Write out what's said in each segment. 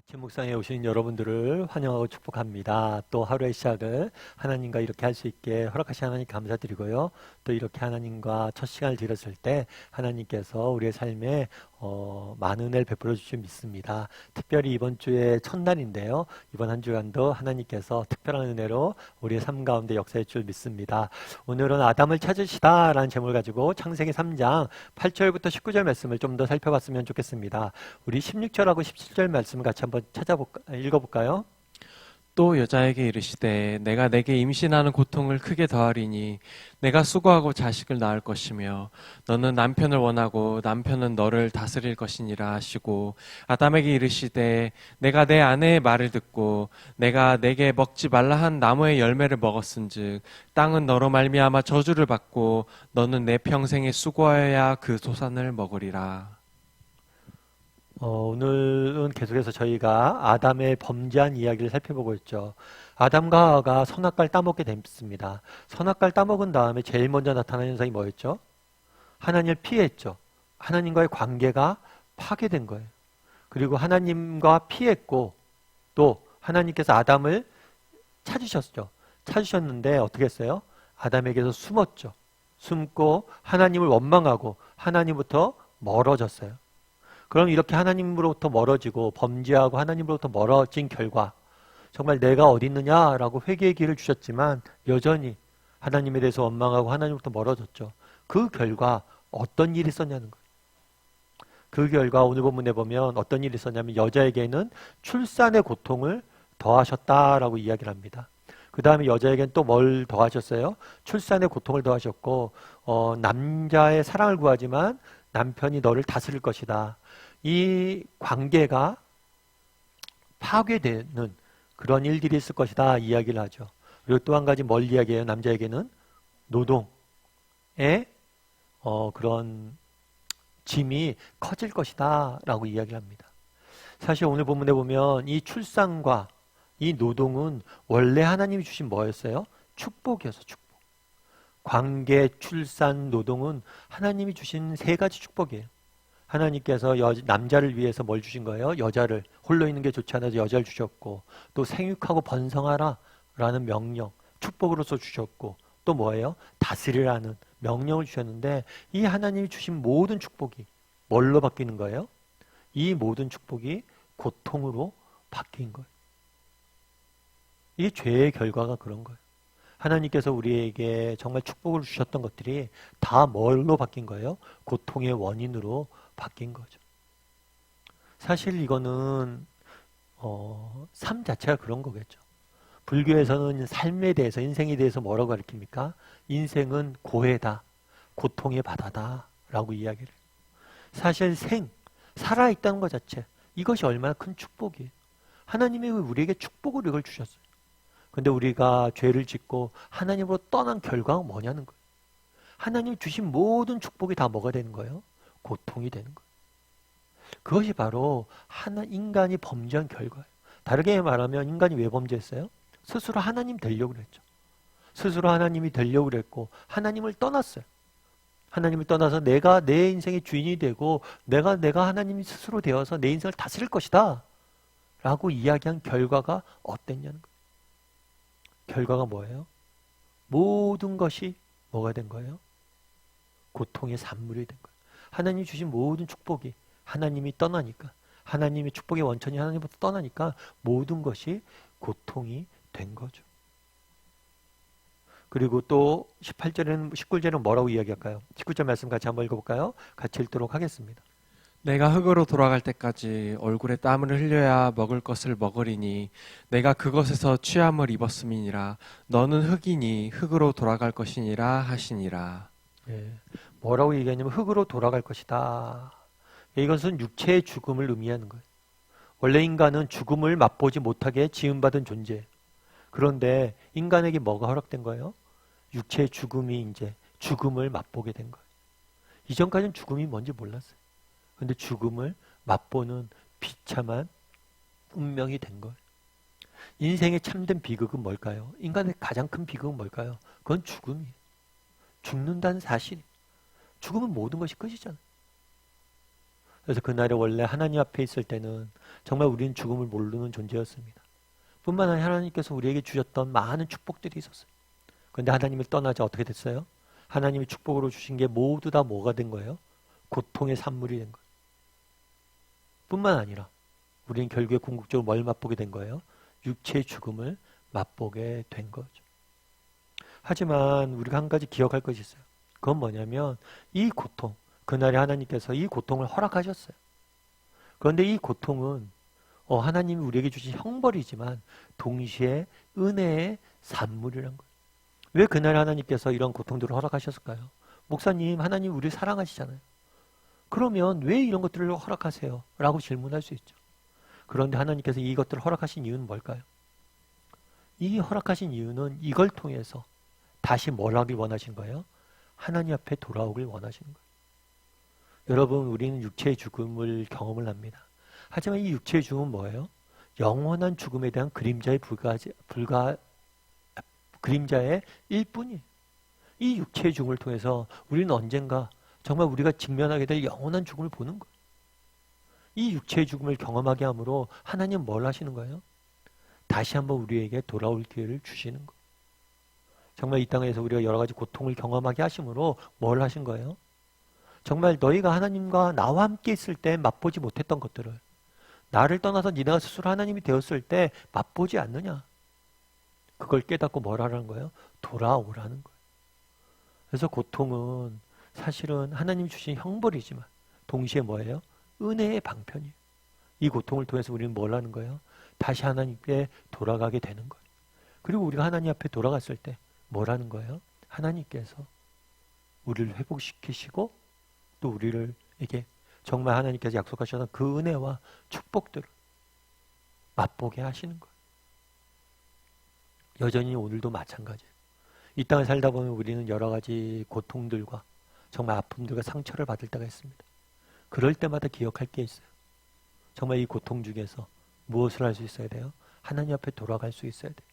아침 묵상에 오신 여러분들을 환영하고 축복합니다. 또 하루의 시작을 하나님과 이렇게 할 수 있게 허락하신 하나님 감사드리고요. 또 이렇게 하나님과 첫 시간을 드렸을 때 하나님께서 우리의 삶에 많은 은혜를 베풀어 주실 믿습니다. 특별히 이번 주의 첫날인데요. 이번 한 주간도 하나님께서 특별한 은혜로 우리의 삶 가운데 역사할 줄 믿습니다. 오늘은 아담을 찾으시다 라는 제목을 가지고 창세기 3장 8절부터 19절 말씀을 좀 더 살펴봤으면 좋겠습니다. 우리 16절하고 17절 말씀 같이 한번 읽어볼까요? 또 여자에게 이르시되 내가 내게 임신하는 고통을 크게 더하리니 내가 수고하고 자식을 낳을 것이며 너는 남편을 원하고 남편은 너를 다스릴 것이니라 하시고 아담에게 이르시되 내가 내 아내의 말을 듣고 내가 내게 먹지 말라 한 나무의 열매를 먹었은즉 땅은 너로 말미암아 저주를 받고 너는 내 평생에 수고하여야 그 소산을 먹으리라. 오늘은 계속해서 저희가 아담의 범죄한 이야기를 살펴보고 있죠. 아담과 하와가 선악과를 따먹게 됐습니다. 선악과를 따먹은 다음에 제일 먼저 나타난 현상이 뭐였죠? 하나님을 피했죠. 하나님과의 관계가 파괴된 거예요. 그리고 하나님과 피했고 또 하나님께서 아담을 찾으셨죠. 찾으셨는데 어떻게 했어요? 아담에게서 숨었죠. 숨고 하나님을 원망하고 하나님부터 멀어졌어요. 그럼 이렇게 하나님으로부터 멀어지고 범죄하고 하나님으로부터 멀어진 결과 정말 내가 어디 있느냐라고 회개의 길을 주셨지만 여전히 하나님에 대해서 원망하고 하나님으로부터 멀어졌죠. 그 결과 어떤 일이 있었냐는 거예요. 그 결과 오늘 본문에 보면 어떤 일이 있었냐면 여자에게는 출산의 고통을 더하셨다라고 이야기를 합니다. 그 다음에 여자에게는 또 뭘 더하셨어요? 출산의 고통을 더하셨고 남자의 사랑을 구하지만 남편이 너를 다스릴 것이다. 이 관계가 파괴되는 그런 일들이 있을 것이다 이야기를 하죠. 그리고 또 한 가지 뭘 이야기해요? 남자에게는 노동의 그런 짐이 커질 것이다 라고 이야기를 합니다. 사실 오늘 본문에 보면 이 출산과 이 노동은 원래 하나님이 주신 뭐였어요? 축복이었어, 축복. 관계, 출산, 노동은 하나님이 주신 세 가지 축복이에요. 하나님께서 남자를 위해서 뭘 주신 거예요? 여자를, 홀로 있는 게 좋지 않아서 여자를 주셨고, 또 생육하고 번성하라 라는 명령, 축복으로서 주셨고, 또 뭐예요? 다스리라는 명령을 주셨는데, 이 하나님이 주신 모든 축복이 뭘로 바뀌는 거예요? 이 모든 축복이 고통으로 바뀐 거예요. 이 죄의 결과가 그런 거예요. 하나님께서 우리에게 정말 축복을 주셨던 것들이 다 뭘로 바뀐 거예요? 고통의 원인으로 바뀐 거죠. 사실 이거는 삶 자체가 그런 거겠죠. 불교에서는 삶에 대해서, 인생에 대해서 뭐라고 가르칩니까? 인생은 고해다, 고통의 바다다 라고 이야기를 해요. 사실 살아있다는 것 자체, 이것이 얼마나 큰 축복이에요. 하나님이 우리에게 축복을 이걸 주셨어요. 근데 우리가 죄를 짓고 하나님으로 떠난 결과가 뭐냐는 거예요. 하나님이 주신 모든 축복이 다 뭐가 되는 거예요? 고통이 되는 거예요. 그것이 바로 인간이 범죄한 결과예요. 다르게 말하면 인간이 왜 범죄했어요? 스스로 하나님 되려고 그랬죠. 스스로 하나님이 되려고 그랬고 하나님을 떠났어요. 하나님을 떠나서 내가 내 인생의 주인이 되고 내가 하나님이 스스로 되어서 내 인생을 다스릴 것이다 라고 이야기한 결과가 어땠냐는 거예요. 결과가 뭐예요? 모든 것이 뭐가 된 거예요? 고통의 산물이 된 거예요. 하나님이 주신 모든 축복이 하나님이 떠나니까, 하나님의 축복의 원천이 하나님부터 떠나니까 모든 것이 고통이 된 거죠. 그리고 또 18절에는 19절에는 뭐라고 이야기할까요? 19절 말씀 같이 한번 읽어볼까요? 같이 읽도록 하겠습니다. 내가 흙으로 돌아갈 때까지 얼굴에 땀을 흘려야 먹을 것을 먹으리니 내가 그것에서 취함을 입었음이니라. 너는 흙이니 흙으로 돌아갈 것이니라 하시니라. 예, 뭐라고 얘기하냐면 흙으로 돌아갈 것이다. 이것은 육체의 죽음을 의미하는 거예요. 원래 인간은 죽음을 맛보지 못하게 지음받은 존재예요. 그런데 인간에게 뭐가 허락된 거예요? 육체의 죽음이 이제 죽음을 맛보게 된 거예요. 이전까지는 죽음이 뭔지 몰랐어요. 그런데 죽음을 맛보는 비참한 운명이 된 거예요. 인생의 참된 비극은 뭘까요? 인간의 가장 큰 비극은 뭘까요? 그건 죽음이에요. 죽는다는 사실. 죽으면 모든 것이 끝이잖아요. 그래서 그날에 원래 하나님 앞에 있을 때는 정말 우리는 죽음을 모르는 존재였습니다. 뿐만 아니라 하나님께서 우리에게 주셨던 많은 축복들이 있었어요. 그런데 하나님을 떠나자 어떻게 됐어요? 하나님이 축복으로 주신 게 모두 다 뭐가 된 거예요? 고통의 산물이 된 거예요. 뿐만 아니라 우리는 결국에 궁극적으로 뭘 맛보게 된 거예요? 육체의 죽음을 맛보게 된 거죠. 하지만 우리가 한 가지 기억할 것이 있어요. 그건 뭐냐면 이 고통, 그날에 하나님께서 이 고통을 허락하셨어요. 그런데 이 고통은 하나님이 우리에게 주신 형벌이지만 동시에 은혜의 산물이란 거예요. 왜 그날 하나님께서 이런 고통들을 허락하셨을까요? 목사님, 하나님 우리 사랑하시잖아요. 그러면 왜 이런 것들을 허락하세요? 라고 질문할 수 있죠. 그런데 하나님께서 이것들을 허락하신 이유는 뭘까요? 이 허락하신 이유는 이걸 통해서 다시 뭘 하길 원하신 거예요? 하나님 앞에 돌아오길 원하시는 거예요. 여러분, 우리는 육체의 죽음을 경험을 합니다. 하지만 이 육체의 죽음은 뭐예요? 영원한 죽음에 대한 그림자의 일뿐이에요. 이 육체의 죽음을 통해서 우리는 언젠가 정말 우리가 직면하게 될 영원한 죽음을 보는 거예요. 이 육체의 죽음을 경험하게 함으로 하나님은 뭘 하시는 거예요? 다시 한번 우리에게 돌아올 기회를 주시는 거예요. 정말 이 땅에서 우리가 여러 가지 고통을 경험하게 하심으로 뭘 하신 거예요? 정말 너희가 하나님과 나와 함께 있을 때 맛보지 못했던 것들을 나를 떠나서 니네가 스스로 하나님이 되었을 때 맛보지 않느냐? 그걸 깨닫고 뭘 하라는 거예요? 돌아오라는 거예요. 그래서 고통은 사실은 하나님 주신 형벌이지만 동시에 뭐예요? 은혜의 방편이에요. 이 고통을 통해서 우리는 뭘 하는 거예요? 다시 하나님께 돌아가게 되는 거예요. 그리고 우리가 하나님 앞에 돌아갔을 때 뭘 하는 거예요? 하나님께서 우리를 회복시키시고 또 우리에게 정말 하나님께서 약속하셨던 그 은혜와 축복들을 맛보게 하시는 거예요. 여전히 오늘도 마찬가지예요. 이 땅을 살다 보면 우리는 여러 가지 고통들과 정말 아픔들과 상처를 받을 때가 있습니다. 그럴 때마다 기억할 게 있어요. 정말 이 고통 중에서 무엇을 할 수 있어야 돼요? 하나님 앞에 돌아갈 수 있어야 돼요.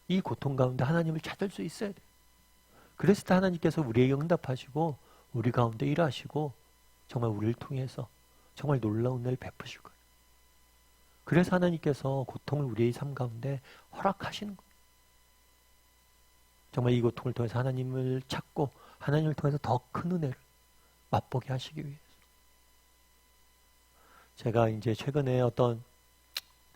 이 고통 가운데 하나님을 찾을 수 있어야 돼요. 그랬을 때 하나님께서 우리에게 응답하시고 우리 가운데 일하시고 정말 우리를 통해서 정말 놀라운 은혜를 베푸실 거예요. 그래서 하나님께서 고통을 우리의 삶 가운데 허락하시는 거예요. 정말 이 고통을 통해서 하나님을 찾고 하나님을 통해서 더 큰 은혜를 맛보게 하시기 위해서. 제가 이제 최근에 어떤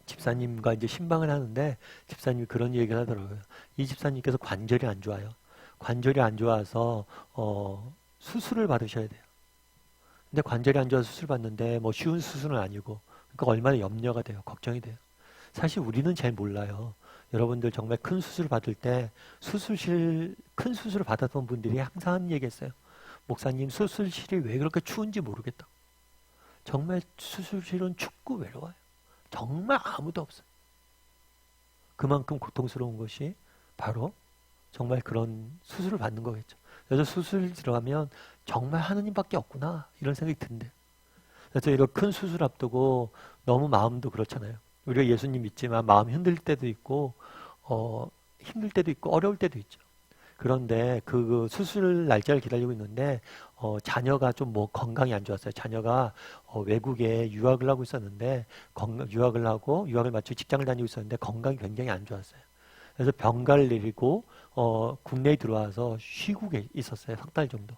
집사님과 이제 신방을 하는데 집사님이 그런 얘기를 하더라고요. 이 집사님께서 관절이 안 좋아요. 관절이 안 좋아서 수술을 받으셔야 돼요. 근데 관절이 안 좋아서 수술 받는데 뭐 쉬운 수술은 아니고 그러니까 얼마나 염려가 돼요. 걱정이 돼요. 사실 우리는 잘 몰라요. 여러분들 정말 큰 수술 받을 때 큰 수술을 받았던 분들이 항상 하는 얘기했어요. 목사님 수술실이 왜 그렇게 추운지 모르겠다. 정말 수술실은 춥고 외로워요. 정말 아무도 없어요. 그만큼 고통스러운 것이 바로 정말 그런 수술을 받는 거겠죠. 그래서 수술 들어가면 정말 하느님밖에 없구나 이런 생각이 든대요. 그래서 이런 큰 수술 앞두고 너무 마음도 그렇잖아요. 우리가 예수님 믿지만 마음이 흔들릴 때도 있고 힘들 때도 있고 어려울 때도 있죠. 그런데 그 수술 날짜를 기다리고 있는데 자녀가 좀 뭐 건강이 안 좋았어요. 자녀가 외국에 유학을 하고 있었는데 유학을 마치고 직장을 다니고 있었는데 건강이 굉장히 안 좋았어요. 그래서 병가를 내리고 국내에 들어와서 쉬고 있었어요. 석 달 정도.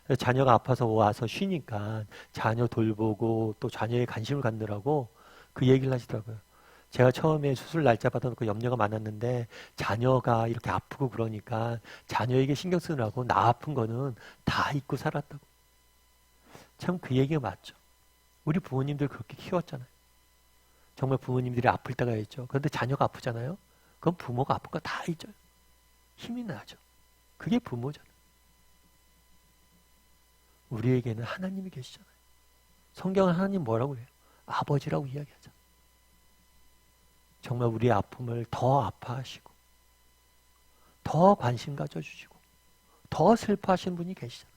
그래서 자녀가 아파서 와서 쉬니까 자녀 돌보고 또 자녀에 관심을 갖느라고 그 얘기를 하시더라고요. 제가 처음에 수술 날짜 받아놓고 염려가 많았는데 자녀가 이렇게 아프고 그러니까 자녀에게 신경 쓰느라고 나 아픈 거는 다 잊고 살았다고. 참 그 얘기가 맞죠. 우리 부모님들 그렇게 키웠잖아요. 정말 부모님들이 아플 때가 있죠. 그런데 자녀가 아프잖아요. 그럼 부모가 아픈 거 다 잊어요. 힘이 나죠. 그게 부모잖아요. 우리에게는 하나님이 계시잖아요. 성경은 하나님 뭐라고 해요? 아버지라고 이야기하죠. 정말 우리의 아픔을 더 아파하시고 더 관심 가져주시고 더 슬퍼하신 분이 계시잖아요.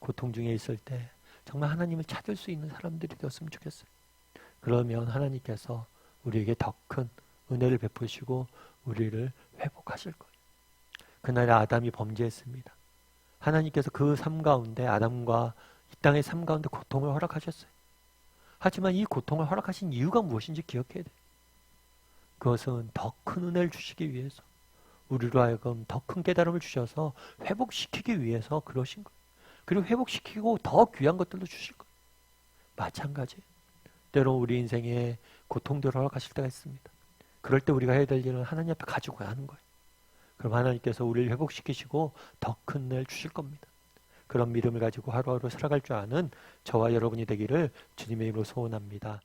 고통 중에 있을 때 정말 하나님을 찾을 수 있는 사람들이 되었으면 좋겠어요. 그러면 하나님께서 우리에게 더 큰 은혜를 베푸시고 우리를 회복하실 거예요. 그날에 아담이 범죄했습니다. 하나님께서 그 삶 가운데 아담과 이 땅의 삶 가운데 고통을 허락하셨어요. 하지만 이 고통을 허락하신 이유가 무엇인지 기억해야 돼요. 그것은 더 큰 은혜를 주시기 위해서, 우리로 하여금 더 큰 깨달음을 주셔서 회복시키기 위해서 그러신 거예요. 그리고 회복시키고 더 귀한 것들도 주실 거예요. 마찬가지예요. 때로 우리 인생에 고통들을 허락하실 때가 있습니다. 그럴 때 우리가 해야 될 일은 하나님 앞에 가지고 가는 거예요. 그럼 하나님께서 우리를 회복시키시고 더 큰 은혜를 주실 겁니다. 그런 믿음을 가지고 하루하루 살아갈 줄 아는 저와 여러분이 되기를 주님의 이름으로 소원합니다.